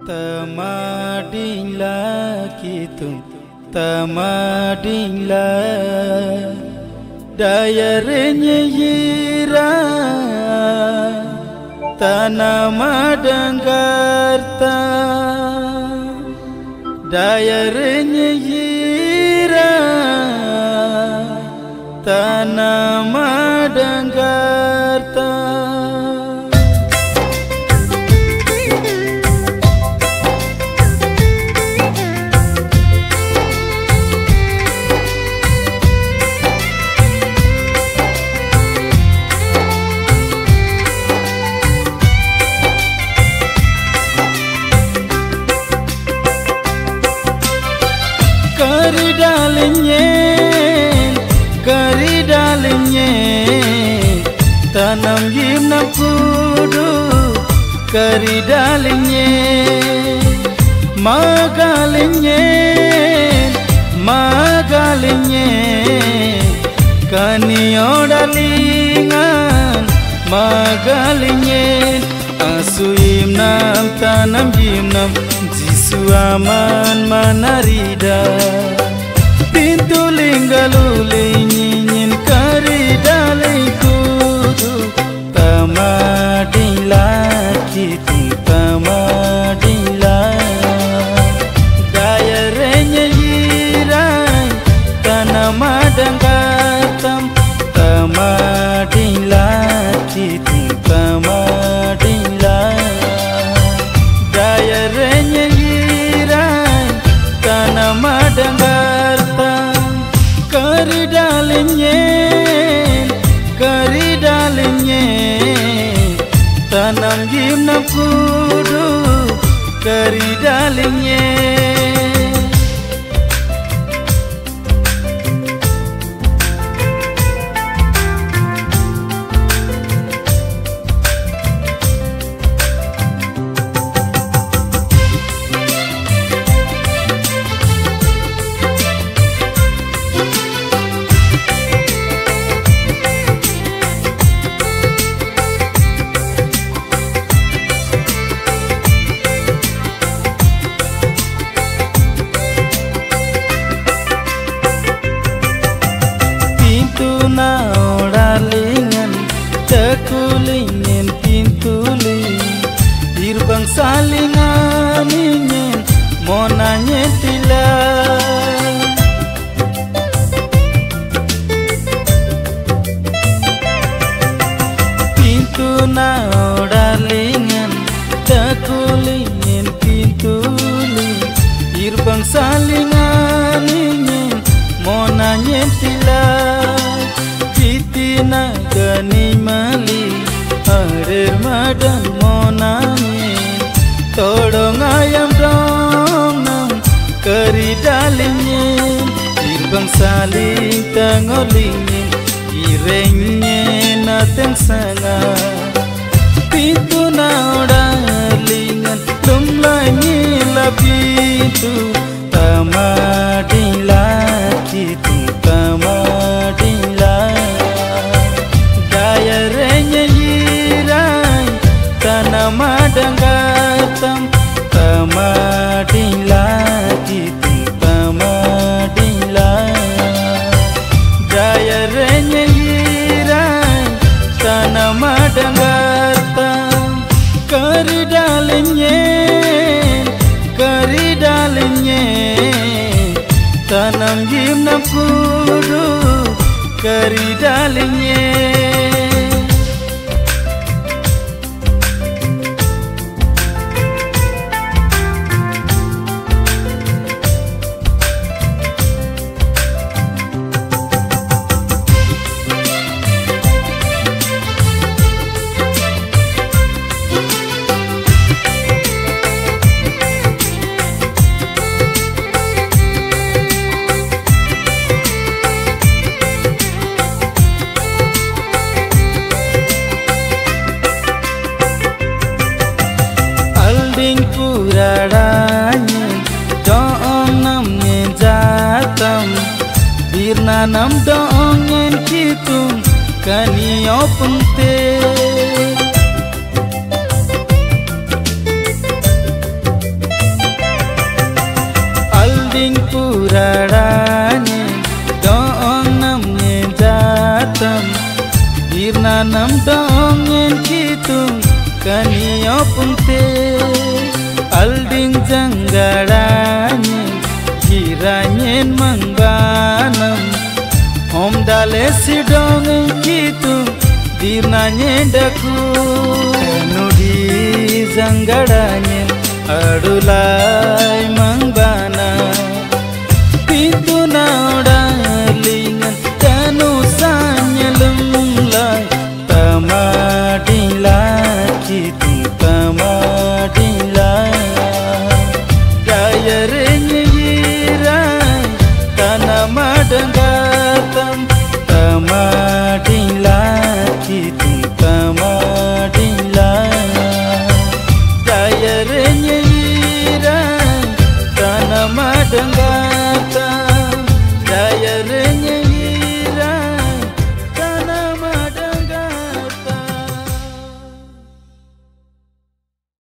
Tamadinglah kita, tamadinglah dayarnya yira tanah madanggarta dayarnya yira tanah madanggarta. Kari dalinye tanam gimna kudu kari dalinye magalinye kaniyo dalingan magalinye asu imnam tanam gimnam jisu aman manarida pintu linggaluli nyinyin kari dalai kudu tamadinglah kita tamadinglah dayarnya yirai tanah madanggartam tamadinglah kita tamadinglah dayarnya yirai tanah madanggartam kari dalinye tanam gimna kudu kari dalinye. Na oralingan tekulingen pintuli dirbang salingan ingin monanya tila pintu na oralingan tekulingen pintuli dirbang salingan ingin monanya tila na gani mali harir madan monani todong ayam dong kari dalinye irbang saling tangolinye irengnya nateng sanga pintu na odalingan lumlanyi la pintu tamadinglah kita tamadinglah dayarnya yirai tanah madanggartam tamadinglah kita tamadinglah dayarnya yirai tanah madanggartam kari dalinye tanam gimna kudu kari dalinye. Puradanya doong namnya jatam birna nam doongen kitung kaniyo penting dongen kitung kanio punte alding janggaranye kiranyen mangbanam om dale si dongen kitung dirnanye daku nudi janggaranye adulai mangbana pintu naudalingan tanu sanyalum lai tamadila kita